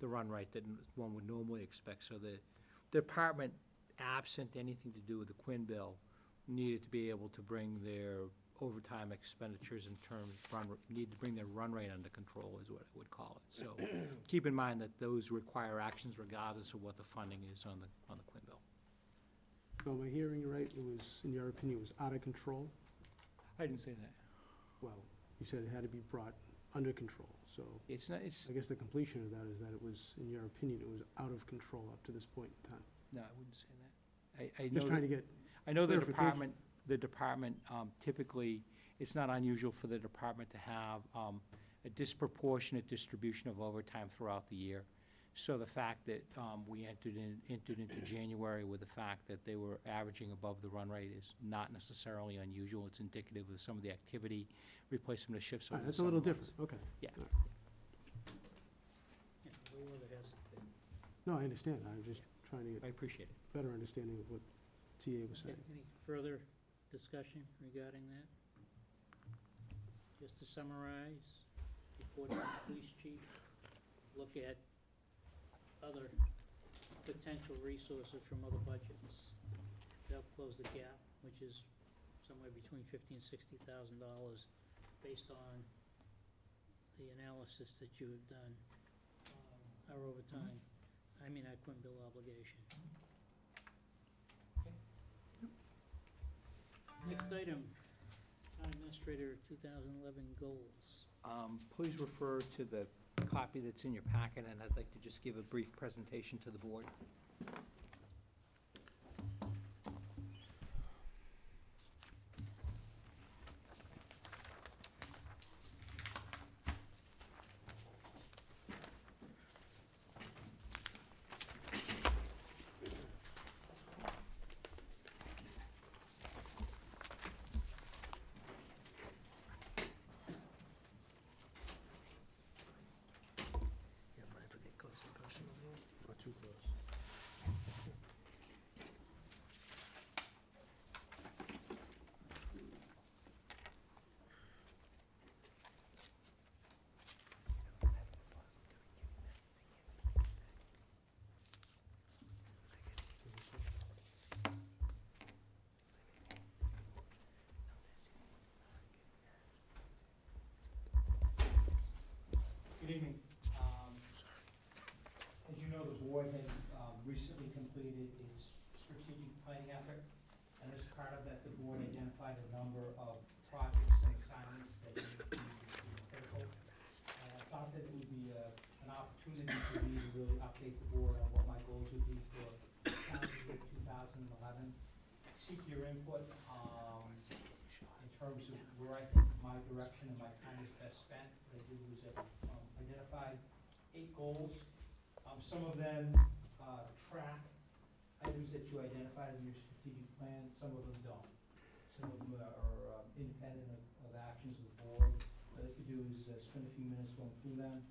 the run rate that one would normally expect. So the department, absent anything to do with the Quinn bill, needed to be able to bring their overtime expenditures in terms, need to bring their run rate under control is what I would call it. So keep in mind that those require actions regardless of what the funding is on the Quinn bill. So am I hearing you right? It was, in your opinion, it was out of control? I didn't say that. Well, you said it had to be brought under control, so It's not, it's, I guess the completion of that is that it was, in your opinion, it was out of control up to this point in time. no, I wouldn't say that. I know Just trying to that, get, I know the clarification. department typically, it's not unusual for the department to have a disproportionate distribution of overtime throughout the year. So the fact that we entered into January with the fact that they were averaging above the run rate is not necessarily unusual. It's indicative of some of the activity, replacement of shifts all over right, the that's a little summer months. different, okay. Yeah. All right. Yeah, whoever has it then. No, I understand, I'm just trying to I get appreciate it. better understanding of what TA was Okay, saying. any further discussion regarding that? Just to summarize, report to the police chief, look at other potential resources from other budgets to help close the gap, which is somewhere between $50,000 and $60,000 based on the analysis that you have done, our overtime, our Quinn bill obligation. Next item, Town Administrator 2011 goals. Please refer to the copy that's in your packet, and I'd like to just give a brief presentation to the board. Yeah, mind if we get close and personal here? Not too close. Good evening. As you know, the board has recently completed its strategic planning effort, and as part of that, the board identified a number of projects and assignments that need to be critical. And I thought that it would be an opportunity for me to really update the board on what my goals would be for calendar year 2011. Seek your input in terms of where I think my direction and my time is best spent. What I did was identified 8 goals. Some of them track items that you identified in your strategic plan, some of them don't. Some of them are independent of actions of the board. What I could do is spend a few minutes going through them,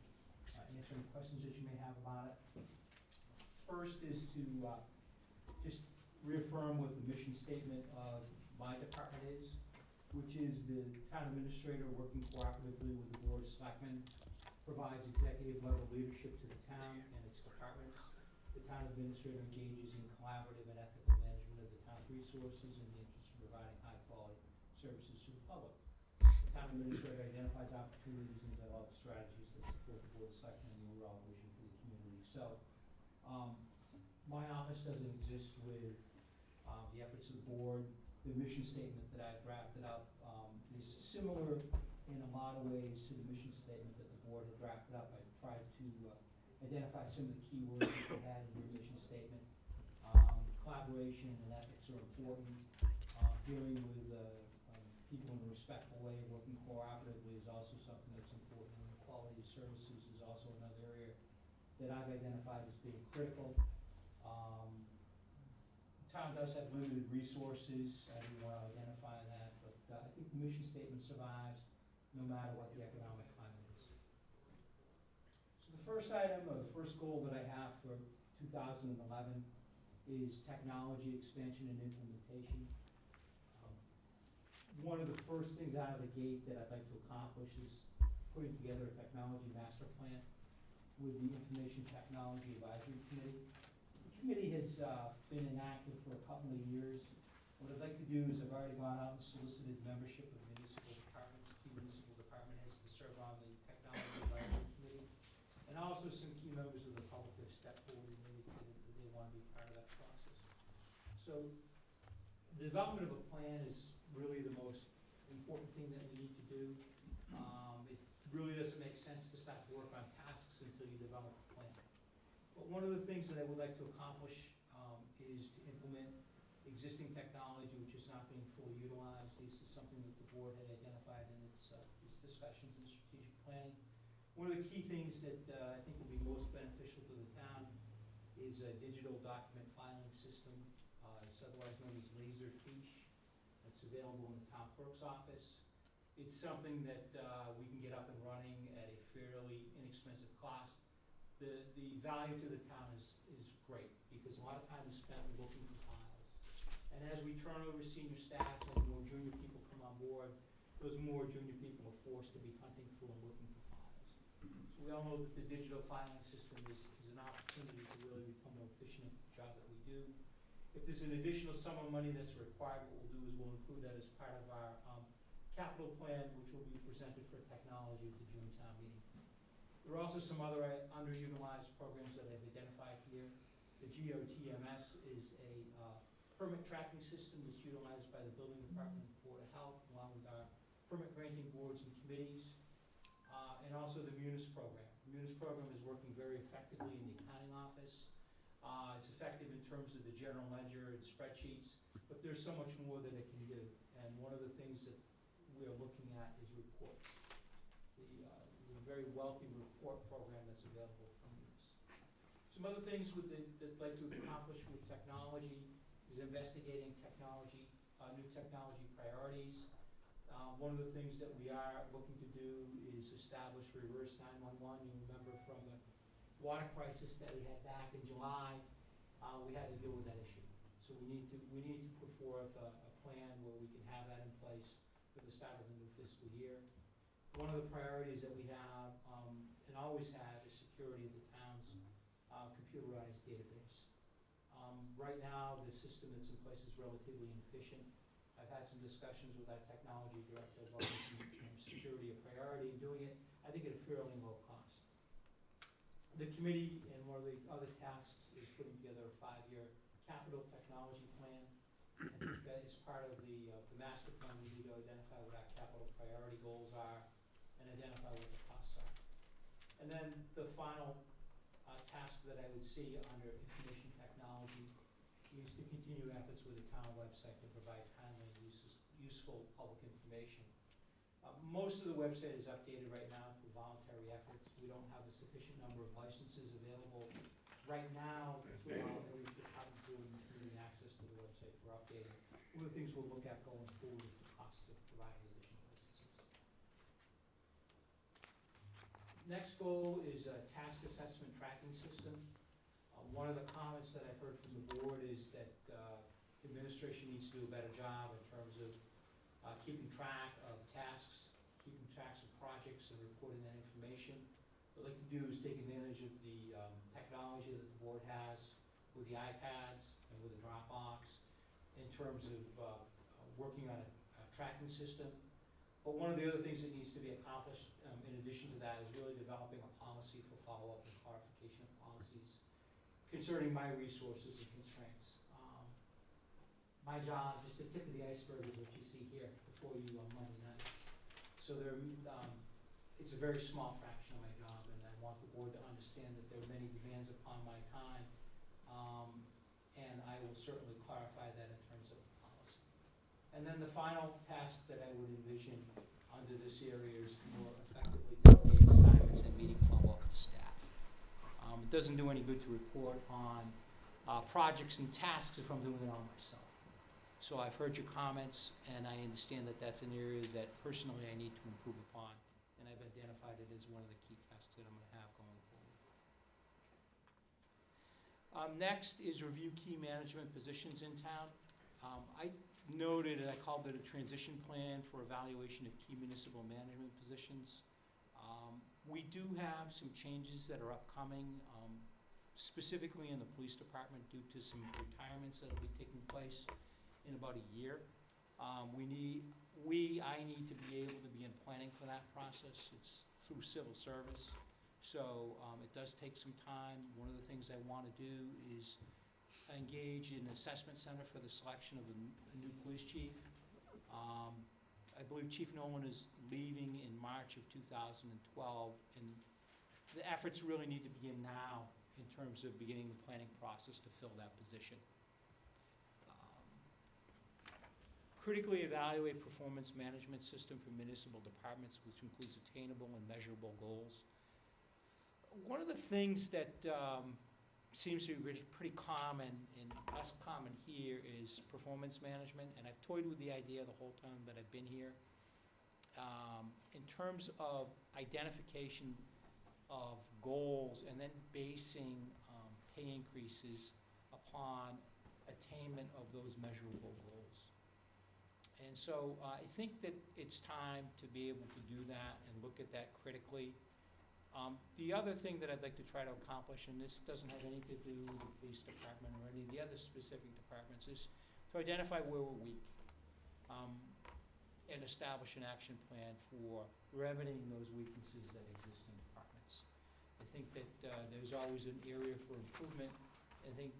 answer any questions that you may have about it. First is to just reaffirm what the mission statement of my department is, which is the town administrator working cooperatively with the board of selectmen provides executive level leadership to the town and its departments. The town administrator engages in collaborative and ethical management of the town's resources in the interest of providing high quality services to the public. The town administrator identifies opportunities and develops strategies that support the board of selectmen and the overall vision for the community. So, my office doesn't exist with the efforts of the board. The mission statement that I've drafted up is similar in a lot of ways to the mission statement that the board had drafted up. I tried to identify some of the key words that they had in your mission statement. Collaboration and ethics are important. Dealing with people in a respectful way, working cooperatively is also something that's important. And the quality of services is also another area that I've identified as being critical. The town does have limited resources. I didn't want to identify that, but I think the mission statement survives no matter what the economic climate is. So the first item, or the first goal that I have for 2011 is technology expansion and implementation. One of the first things out of the gate that I'd like to accomplish is putting together a technology master plan. with the Information Technology Advisory Committee. The committee has been inactive for a couple of years. What I'd like to do is I've already gone out and solicited membership of municipal departments, key municipal department heads to serve on the Technology Advisory Committee. And also some key members of the public have stepped forward and indicated that they want to be part of that process. So the development of a plan is really the most important thing that we need to do. It really doesn't make sense to start to work on tasks until you develop a plan. But one of the things that I would like to accomplish is to implement existing technology which is not being fully utilized. This is something that the board had identified in its discussions in strategic planning. One of the key things that I think will be most beneficial to the town is a digital document filing system. It's otherwise known as Laserfiche. It's available in the town clerk's office. It's something that we can get up and running at a fairly inexpensive cost. The value to the town is great because a lot of time is spent looking for files. And as we turn over senior staff and more junior people come on board, those more junior people are forced to be hunting through and looking for files. So we all know that the digital filing system is an opportunity to really become more efficient at the job that we do. If there's an additional sum of money that's required, what we'll do is we'll include that as part of our capital plan, which will be presented for technology at the June town meeting. There are also some other underutilized programs that I've identified here. The GOTMS is a permit tracking system that's utilized by the Building Department and Board of Health, along with our permit granting boards and committees, and also the Munis program. The Munis program is working very effectively in the accounting office. It's effective in terms of the general ledger and spreadsheets, but there's so much more that it can do. And one of the things that we are looking at is reports. The very wealthy report program that's available from Munis. Some other things that I'd like to accomplish with technology is investigating technology, new technology priorities. One of the things that we are looking to do is establish reverse 911. You remember from the water crisis that we had back in July, we had to deal with that issue. So we need to put forth a plan where we can have that in place for the start of the new fiscal year. One of the priorities that we have and always had is security of the town's computerized database. Right now, the system that's in place is relatively inefficient. I've had some discussions with our technology director about making security a priority and doing it, I think, at a fairly low cost. The committee, and one of the other tasks, is putting together a 5-year capital technology plan. I think that is part of the master plan. We need to identify what our capital priority goals are and identify what the costs are. And then the final task that I would see under information technology is to continue efforts with the town website to provide timely and useful public information. Most of the website is updated right now through voluntary efforts. We don't have a sufficient number of licenses available right now to allow every department to include access to the website for updating. One of the things we'll look at going forward is the cost of providing additional licenses. Next goal is a task assessment tracking system. One of the comments that I've heard from the board is that the administration needs to do a better job in terms of keeping track of tasks, keeping tracks of projects, and reporting that information. What I'd like to do is take advantage of the technology that the board has with the iPads and with the Dropbox in terms of working on a tracking system. But one of the other things that needs to be accomplished in addition to that is really developing a policy for follow-up and clarification of policies concerning my resources and constraints. My job is the tip of the iceberg of what you see here before you on Monday nights. So it's a very small fraction of my job, and I want the board to understand that there are many demands upon my time, and I will certainly clarify that in terms of policy. And then the final task that I would envision under this area is to more effectively delegate assignments and meeting follow-up to staff. It doesn't do any good to report on projects and tasks if I'm doing it all myself. So I've heard your comments, and I understand that that's an area that personally I need to improve upon, and I've identified it as one of the key tasks that I'm going to have going forward. Next is review key management positions in town. I noted, and I called it a transition plan for evaluation of key municipal management positions. We do have some changes that are upcoming, specifically in the police department due to some retirements that will be taking place in about a year. I need to be able to begin planning for that process. It's through civil service, so it does take some time. One of the things I want to do is engage in an assessment center for the selection of a new police chief. I believe Chief Nolan is leaving in March of 2012, and the efforts really need to begin now in terms of beginning the planning process to fill that position. Critically evaluate performance management system for municipal departments, which includes attainable and measurable goals. One of the things that seems to be really pretty common and less common here is performance management, and I've toyed with the idea the whole time that I've been here. In terms of identification of goals and then basing pay increases upon attainment of those measurable goals. And so I think that it's time to be able to do that and look at that critically. The other thing that I'd like to try to accomplish, and this doesn't have anything to do with the police department or any of the other specific departments, is to identify where we're weak and establish an action plan for remedying those weaknesses that exist in departments. I think that there's always an area for improvement. I think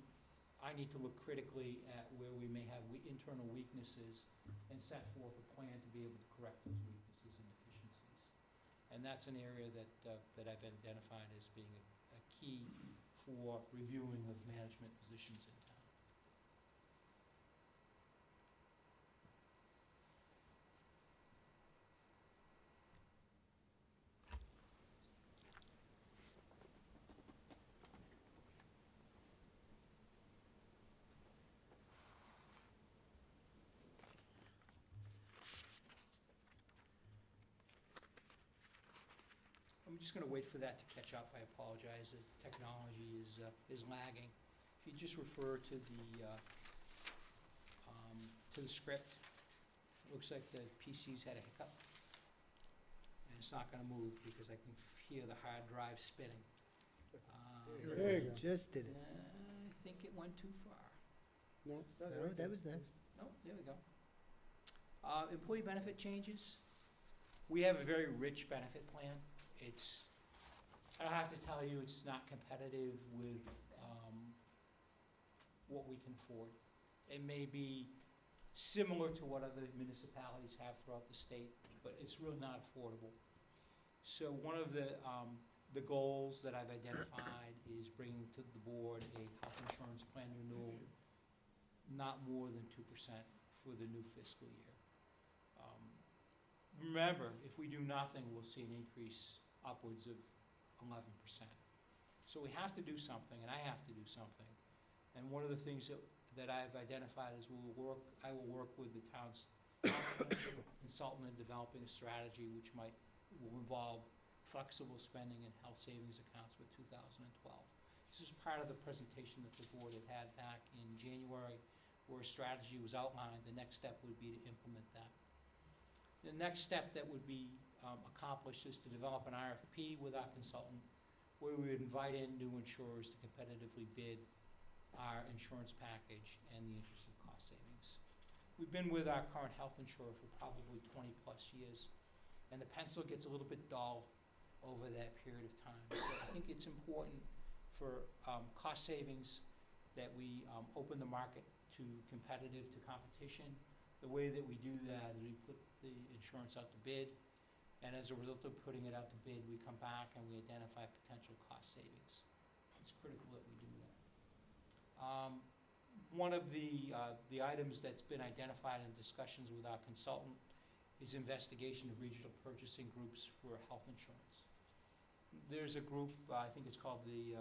I need to look critically at where we may have internal weaknesses and set forth a plan to be able to correct those weaknesses and deficiencies. And that's an area that I've identified as being a key for reviewing of management positions in town. I'm just going to wait for that to catch up. I apologize. The technology is lagging. If you just refer to the script, it looks like the PC's had a hiccup, and it's not going to move because I can hear the hard drive spinning. There you go. Just did it. I think it went too far. No, No, that was nice. No, there we go. Employee benefit changes. We have a very rich benefit plan. I have to tell you, it's not competitive with what we can afford. It may be similar to what other municipalities have throughout the state, but it's really not affordable. So one of the goals that I've identified is bringing to the board a health insurance plan renewal, not more than 2% for the new fiscal year. Remember, if we do nothing, we'll see an increase upwards of 11%. So we have to do something, and I have to do something. And one of the things that I've identified is I will work with the town's consultant in developing a strategy which will involve flexible spending and health savings accounts for 2012. This is part of the presentation that the board had back in January, where a strategy was outlined. The next step would be to implement that. The next step that would be accomplished is to develop an RFP with our consultant, where we would invite in new insurers to competitively bid our insurance package and the interest of cost savings. We've been with our current health insurer for probably 20+ years, and the pencil gets a little bit dull over that period of time. So I think it's important for cost savings that we open the market to competition. The way that we do that is we put the insurance out to bid, and as a result of putting it out to bid, we come back and we identify potential cost savings. It's critical that we do that. One of the items that's been identified in discussions with our consultant is investigation of regional purchasing groups for health insurance. There's a group, I think it's called the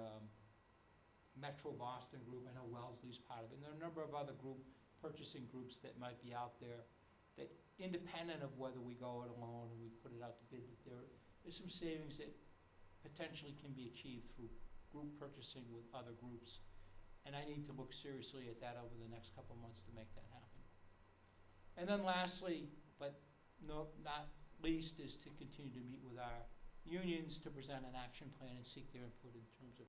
Metro Boston Group. I know Wellesley's part of it. And there are a number of other purchasing groups that might be out there that, independent of whether we go it alone or we put it out to bid, that there's some savings that potentially can be achieved through group purchasing with other groups. And I need to look seriously at that over the next couple of months to make that happen. And then lastly, but not least, is to continue to meet with our unions to present an action plan and seek their input in terms of